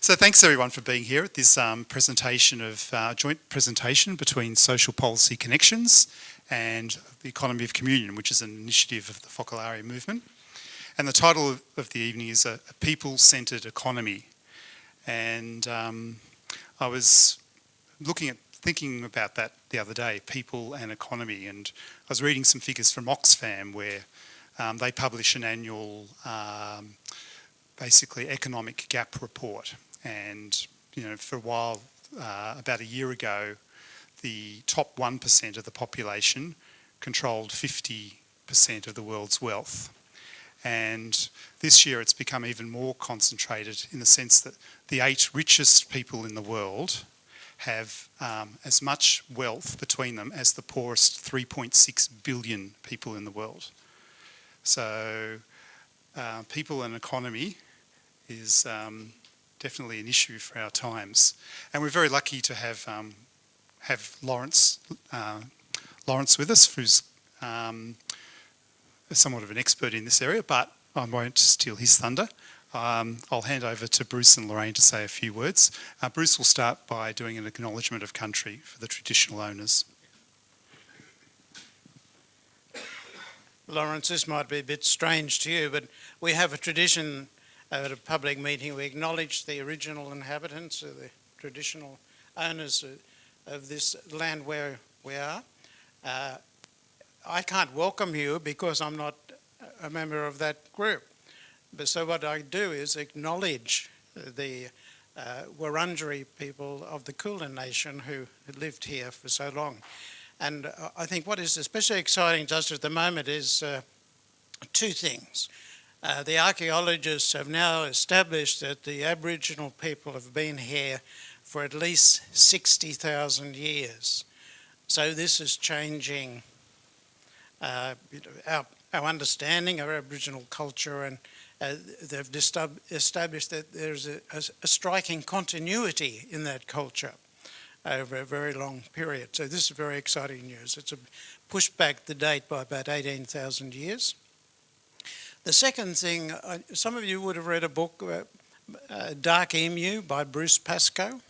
So thanks everyone for being here at this joint presentation between Social Policy Connections and the Economy of Communion, which is an initiative of the Focolare movement. And the title of the evening is A People-Centred Economy. And I was thinking about that the other day, people and economy, and I was reading some figures from Oxfam where they publish an annual basically economic gap report. And for a while, about a year ago, the top 1% of the population controlled 50% of the world's wealth. And this year it's become even more concentrated in the sense that the 8 richest people in the world have as much wealth between them as the poorest 3.6 billion people in the world. So people and economy is definitely an issue for our times. And we're very lucky to have Lawrence with us, who's somewhat of an expert in this area, but I won't steal his thunder. I'll hand over to Bruce and Lorraine to say a few words. Bruce will start by doing an acknowledgement of country for the traditional owners. Lawrence, this might be a bit strange to you, but we have a tradition at a public meeting. We acknowledge the original inhabitants, the traditional owners of this land where we are. I can't welcome you because I'm not a member of that group. But so what I do is acknowledge the Wurundjeri people of the Kulin Nation who lived here for so long. And I think what is especially exciting to us at the moment is 2 things. The archaeologists have now established that the Aboriginal people have been here for at least 60,000 years. So this is changing our understanding of Aboriginal culture, and they've established that there's a striking continuity in that culture over a very long period. So this is very exciting news. It's pushed back the date by about 18,000 years. The second thing, some of you would have read a book, Dark Emu by Bruce Pascoe.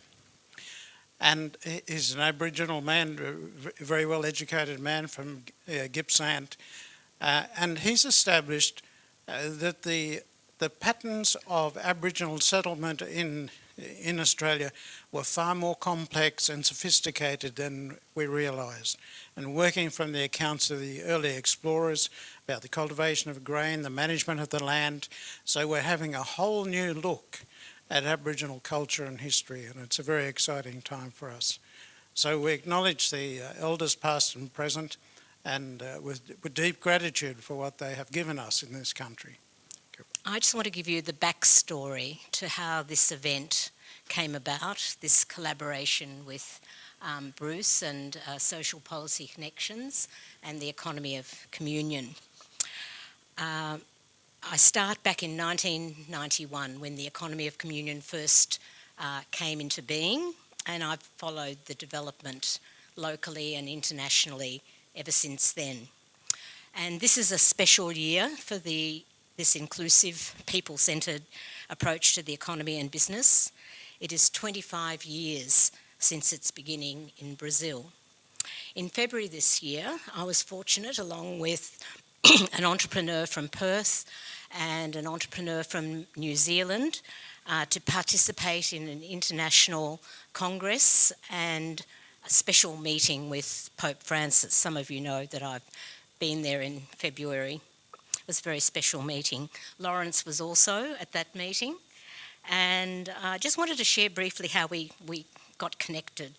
And he's an Aboriginal man, a very well-educated man from Gippsland. And he's established that the patterns of Aboriginal settlement in Australia were far more complex and sophisticated than we realised. And working from the accounts of the early explorers about the cultivation of grain, the management of the land, so we're having a whole new look at Aboriginal culture and history, and it's a very exciting time for us. So we acknowledge the elders past and present, and with deep gratitude for what they have given us in this country. I just want to give you the backstory to how this event came about, this collaboration with Bruce and Social Policy Connections and the Economy of Communion. I start back in 1991 when the Economy of Communion first came into being, and I've followed the development locally and internationally ever since then. And this is a special year for this inclusive, people-centred approach to the economy and business. It is 25 years since its beginning in Brazil. In February this year, I was fortunate, along with an entrepreneur from Perth and an entrepreneur from New Zealand, to participate in an international congress and a special meeting with Pope Francis. Some of you know that I've been there in February. It was a very special meeting. Lawrence was also at that meeting, and I just wanted to share briefly how we got connected.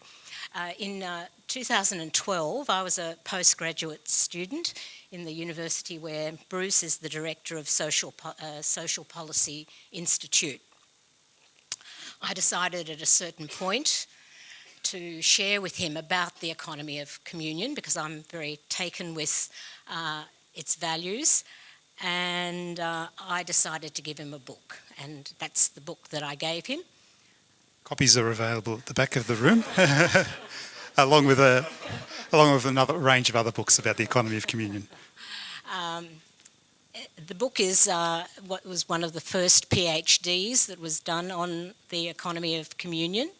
In 2012, I was a postgraduate student in the university where Bruce is the director of Social Policy Institute. I decided at a certain point to share with him about the Economy of Communion because I'm very taken with its values, and I decided to give him a book, and that's the book that I gave him. Copies are available at the back of the room, along with another range of other books about the Economy of Communion. The book is what was one of the first PhDs that was done on the economy of communion,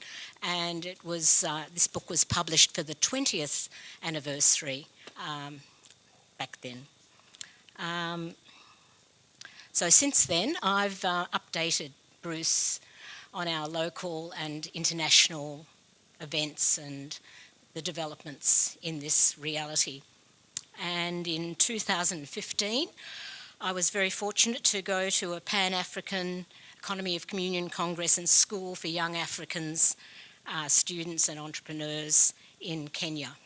and it was this book was published for the 20th anniversary back then. So since then, I've updated Bruce on our local and international events and the developments in this reality. And in 2015, I was very fortunate to go to a Pan-African Economy of Communion Congress and School for Young Africans, students and entrepreneurs in Kenya.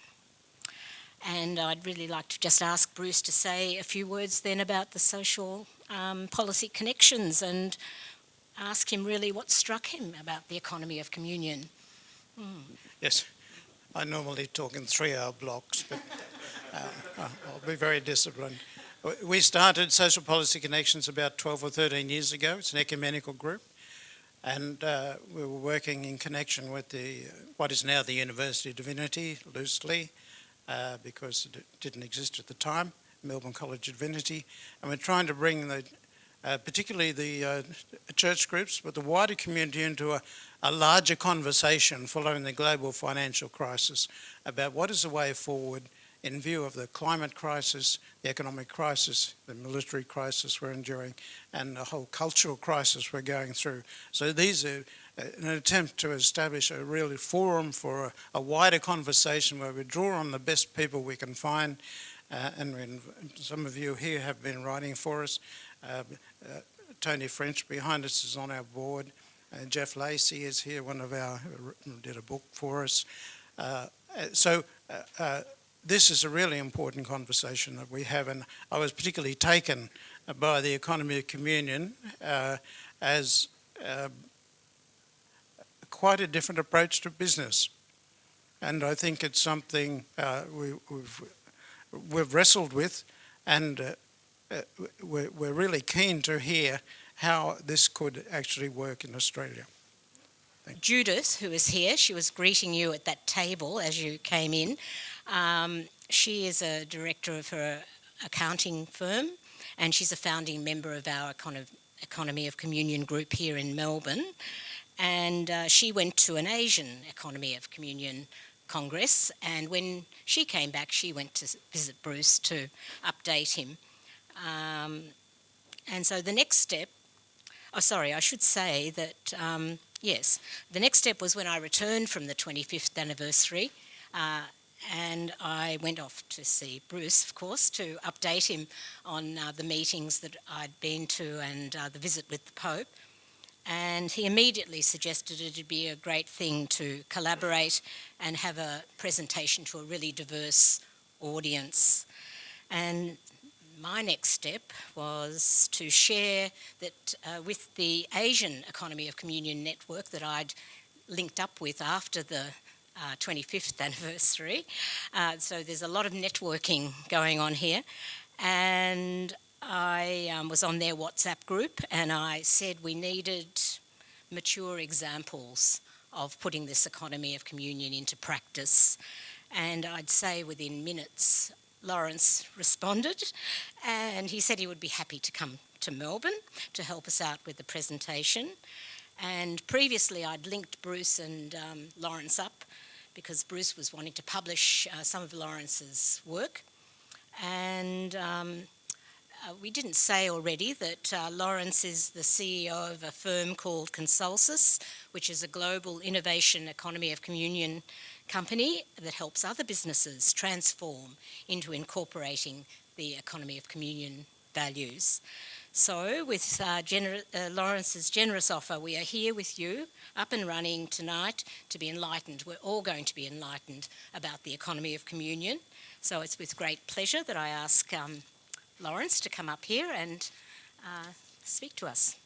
And I'd really like to just ask Bruce to say a few words then about the social policy connections and ask him really what struck him about the economy of communion. Yes, I normally talk in 3-hour blocks, but I'll be very disciplined. We started Social Policy Connections about 12 or 13 years ago. It's an ecumenical group, and we were working in connection with what is now the University of Divinity, loosely, because it didn't exist at the time, Melbourne College of Divinity, and we're trying to bring particularly the church groups, but the wider community into a larger conversation following the global financial crisis about what is the way forward in view of the climate crisis, the economic crisis, the military crisis we're enduring, and the whole cultural crisis we're going through. So these are an attempt to establish a really forum for a wider conversation where we draw on the best people we can find, and some of you here have been writing for us. Tony French behind us is on our board. Jeff Lacey is here, did a book for us. This is a really important conversation that we have, and I was particularly taken by the economy of communion as quite a different approach to business. And I think it's something we've wrestled with, and we're really keen to hear how this could actually work in Australia. Judith, who is here, she was greeting you at that table as you came in. She is a director of her accounting firm, and she's a founding member of our Economy of Communion group here in Melbourne. And she went to an Asian Economy of Communion Congress, and when she came back, she went to visit Bruce to update him. And so the next step, I should say that, yes, the next step was when I returned from the 25th anniversary, and I went off to see Bruce, of course, to update him on the meetings that I'd been to and the visit with the Pope. And he immediately suggested it'd be a great thing to collaborate and have a presentation to a really diverse audience. And my next step was to share that with the Asian Economy of Communion network that I'd linked up with after the 25th anniversary. So there's a lot of networking going on here. And I was on their WhatsApp group, and I said we needed mature examples of putting this economy of communion into practice. And I'd say within minutes, Lawrence responded, and he said he would be happy to come to Melbourne to help us out with the presentation. And previously I'd linked Bruce and Lawrence up because Bruce was wanting to publish some of Lawrence's work. And we didn't say already that Lawrence is the CEO of a firm called Consulus, which is a global innovation economy of communion company that helps other businesses transform into incorporating the economy of communion values. So with Lawrence's generous offer, we are here with you, up and running tonight to be enlightened. We're all going to be enlightened about the economy of communion. So it's with great pleasure that I ask Lawrence to come up here and speak to us.